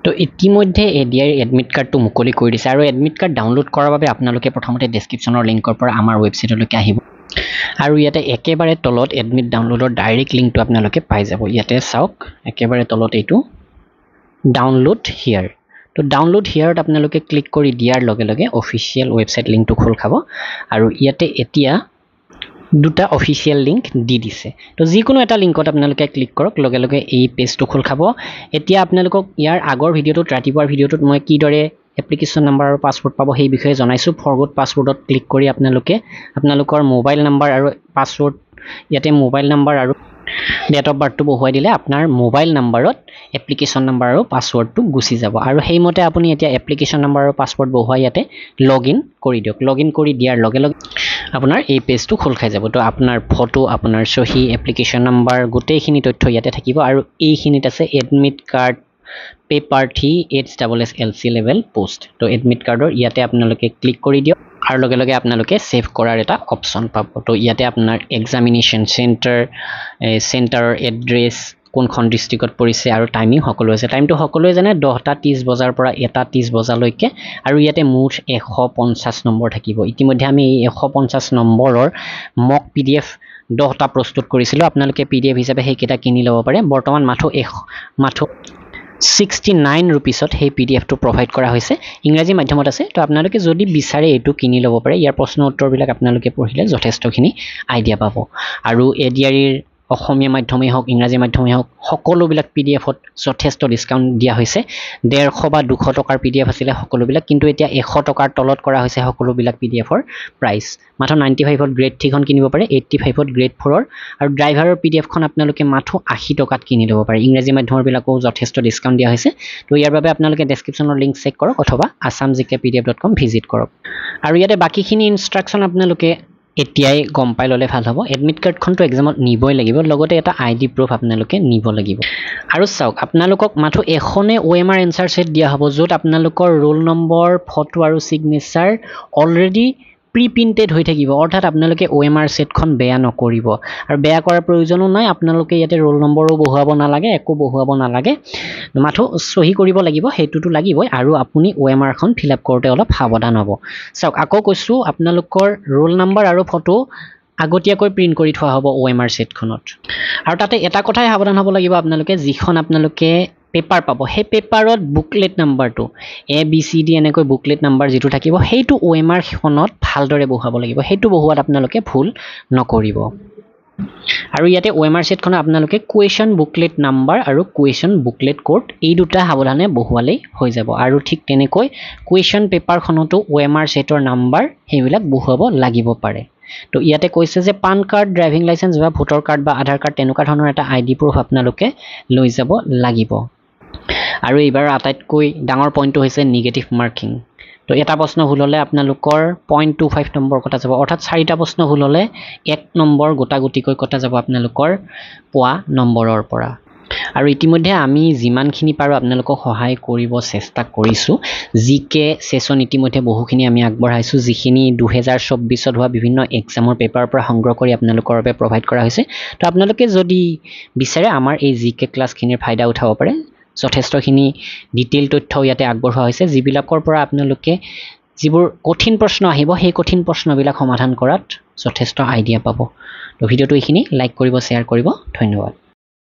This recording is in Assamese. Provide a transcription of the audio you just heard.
তো ইতিমধ্যে এডিআই এডমিট কাৰ্ডটো মুকলি কৰি দিছে আৰু এডমিট কাৰ্ড ডাউনলোড কৰাৰ বাবে আপোনালোকে প্ৰথমতে ডেছক্ৰিপশ্যনৰ লিংকৰ পৰা আমাৰ ৱেবছাইটলৈকে আহিব আৰু ইয়াতে একেবাৰে তলত এডমিট ডাউনলোডৰ ডাইৰেক্ট লিংকটো আপোনালোকে পাই যাব ইয়াতে চাওক একেবাৰে তলত এইটো ডাউনলোড হিয়াৰ তো ডাউনলোড হিয়াৰত আপোনালোকে ক্লিক কৰি দিয়াৰ লগে লগে অফিচিয়েল ৱেবছাইট লিংকটো খোল খাব আৰু ইয়াতে এতিয়া দুটা অফিচিয়েল লিংক দি দিছে তো যিকোনো এটা লিংকত আপোনালোকে ক্লিক কৰক লগে লগে এই পেজটো খোল খাব এতিয়া আপোনালোকক ইয়াৰ আগৰ ভিডিঅ'টোত ৰাতিপুৱাৰ ভিডিঅ'টোত মই কিদৰে এপ্লিকেশ্যন নাম্বাৰ আৰু পাছৱৰ্ড পাব সেই বিষয়ে জনাইছো ফৰগট পাছৱৰ্ডত ক্লিক কৰি আপোনালোকে আপোনালোকৰ মোবাইল নাম্বাৰ আৰু পাছৱৰ্ড ইয়াতে মোবাইল নাম্বাৰ আৰু ডেট অফ বাৰ্থটো বহুৱাই দিলে আপোনাৰ মোবাইল নাম্বাৰত এপ্লিকেশ্যন নাম্বাৰ আৰু পাছৱৰ্ডটো গুচি যাব আৰু সেইমতে আপুনি এতিয়া এপ্লিকেশ্যন নাম্বাৰ আৰু পাছৱৰ্ড বহুৱাই ইয়াতে লগইন কৰি দিয়ক লগইন কৰি দিয়াৰ লগে লগে আপোনাৰ এই পেজটো খোল খাই যাব তো আপোনাৰ ফটো আপোনাৰ সহি এপ্লিকেশ্যন নাম্বাৰ গোটেইখিনি তথ্য ইয়াতে থাকিব আৰু এইখিনিত আছে admit card paper 3 HSSLC level post তো এডমিট কাৰ্ডৰ ইয়াতে আপোনালোকে ক্লিক কৰি দিয়ক আৰু লগে লগে আপোনালোকে সেভ কৰাৰ এটা অপচন পাব তো ইয়াতে আপোনাৰ এক্সামিনেশ্যন চেণ্টাৰৰ এড্ৰেছ কোনখন ডিষ্ট্ৰিক্টত পৰিছে আৰু টাইমিং সকলো আছে টাইমটো সকলোৱে জানে 10:30 বজাৰ পৰা 1:30 বজালৈকে আৰু ইয়াতে মুঠ 150 নম্বৰ থাকিব ইতিমধ্যে আমি এই 150 নম্বৰৰ মক PDF 10টা প্ৰস্তুত কৰিছিলো আপোনালোকে PDF হিচাপে সেইকেইটা কিনি ল'ব পাৰে বৰ্তমান মাথো 69 रुपीसत हे पीडीएफ तो प्रोवाइड करा होइसे इंग्रजी माध्यमत আছে তো আপোনালোকে যদি বিচাৰে এটো কিনি ল'ব পাৰে ইয়াৰ প্ৰশ্ন উত্তৰ বিলাক আপোনালোকে পঢ়িলে যথেষ্টখিনি আইডিয়া পাব আৰু এডিআৰিৰ অসমীয়া মাধ্যমে হওক ইংৰাজী মাধ্যমে হওক সকলো বিলাক পিডিএফত যথেষ্ট ডিসকাউন্ট দিয়া হৈছে 150 বা 200 টকাৰ পিডিএফ আছিল সকলো বিলাক কিন্তু এতিয়া 100 টকাৰ তলত কৰা হৈছে সকলো বিলাক পিডিএফৰ প্ৰাইস মাত্ৰ 95 ত গ্ৰেড 3 খন কিনিব পাৰে 85 ত গ্ৰেড 4 আৰু ড্ৰাইভাৰৰ পিডিএফ খন আপোনালোকে মাত্ৰ 80 টকাত কিনি ল'ব পাৰে ইংৰাজী মাধ্যমৰ বিলাকও যথেষ্ট ডিসকাউন্ট দিয়া হৈছে তো ইয়াৰ বাবে আপোনালোকে ডেসক্ৰিপচনৰ লিংক চেক কৰক অথবা assamgkpdf.com ভিজিট কৰক আৰু ইয়াতে বাকিখিনি ইনষ্ট্ৰাকচন আপোনালোকে এতিয়াই গম পাই ললে ভাল হ'ব এডমিট কাৰ্ড খনটো এক্সামত নিবই লাগিব লগতে এটা আইডি প্ৰুফ আপোনালোকে নিব লাগিব আৰু চাওক আপোনালোকক মাথো এখনে OMR এনসাৰ সেট দিয়া হ'ব যত আপোনালোকৰ ৰোল নম্বৰ ফটো আৰু সিগনেচাৰ অলৰেডি প্ৰি-প্ৰিন্টেড হৈ থাকিব অৰ্থাৎ আপোনালোকে OMR সেটখন বেয়া নকৰিব আৰু বেয়া কৰাৰ প্ৰয়োজনো নাই আপোনালোকে ইয়াতে ৰোল নম্বৰো বহুৱাব নালাগে একো বহুৱাব নালাগে মাথো সহি কৰিব লাগিব হেতুটো লাগিবই আৰু আপুনি OMR খন ফিল আপ কৰোতে অলপ সাৱধান হ'ব চাওক আকৌ কৈছো আপোনালোকৰ ৰোল নম্বৰ আৰু ফটো আগতীয়াকৈ প্ৰিন্ট কৰি থোৱা হ'ব OMR সেটখনত আৰু তাতে এটা কথাই সাৱধান হ'ব লাগিব আপোনালোকে যিখন আপোনালোকে পেপাৰ পাব হে পেপাৰত বুকলেট নাম্বাৰটো ABCD এনেকৈ বুকলেট নাম্বাৰ যেটো থাকিব হেইটো OMR খনত ভালদৰে বহুৱাব লাগিব হেতু বহুৱাত আপোনালোকে ভুল নকৰিব আৰু ইয়াতে OMR সেটখন আপোনালোকে কুৱেশ্যন বুকলেট নাম্বাৰ আৰু কুৱেশ্যন বুকলেট কোড এই দুটা সাৱধানে বহুৱালে হৈ যাব আৰু ঠিক তেনেকৈ কুৱেশ্যন পেপাৰ খনটো OMR সেটৰ নাম্বাৰ হেবিলাক বহুৱাব লাগিব পাৰে তো ইয়াতে কৈছে যে পান কাৰ্ড ড্ৰাইভিং লাইসেন্স বা ভোটাৰ কাৰ্ড বা আধাৰ কাৰ্ড তেনেকুৱা ধৰণৰ এটা আইডি প্ৰুফ আপোনালোকে লৈ যাব লাগিব আৰু এইবাৰ আটাইতকৈ ডাঙৰ পইণ্টটো হৈছে নিগেটিভ মাৰ্কিং তো এটা প্ৰশ্ন ভুল হলে আপোনালোকৰ 0.25 নম্বৰ কটা যাব অৰ্থাৎ 4টা প্ৰশ্ন ভুল হলে 1 নম্বৰ গোটাগুটিকৈ কটা যাব আপোনালোকৰ পোৱা নম্বৰৰ পৰা আৰু ইতিমধ্যে আমি যিমানখিনি পাৰো আপোনালোকক সহায় কৰিব চেষ্টা কৰিছো জিকে সেশন ইতিমধ্যে বহুখিনি আমি আগবঢ়াইছো যিখিনি 2024 ত হোৱা বিভিন্ন এক্সামৰ পেপাৰৰ পৰা সংগ্ৰহ কৰি আপোনালোকৰ বাবে প্ৰভাইড কৰা হৈছে তো আপোনালোকে যদি বিচাৰে আমাৰ এই জিকে ক্লাছখিনিৰ ফায়দা উঠাব পাৰে যথেষ্টখিনি ডিটেইল তথ্য ইয়াতে আগবঢ়োৱা হৈছে যিবিলাকৰ পৰা আপোনালোকে যিবোৰ কঠিন প্ৰশ্ন আহিব সেই কঠিন প্ৰশ্নবিলাক সমাধান কৰাত যথেষ্ট আইডিয়া পাব তো ভিডিওটো এইখিনি লাইক কৰিব শ্বেয়াৰ কৰিব ধন্যবাদ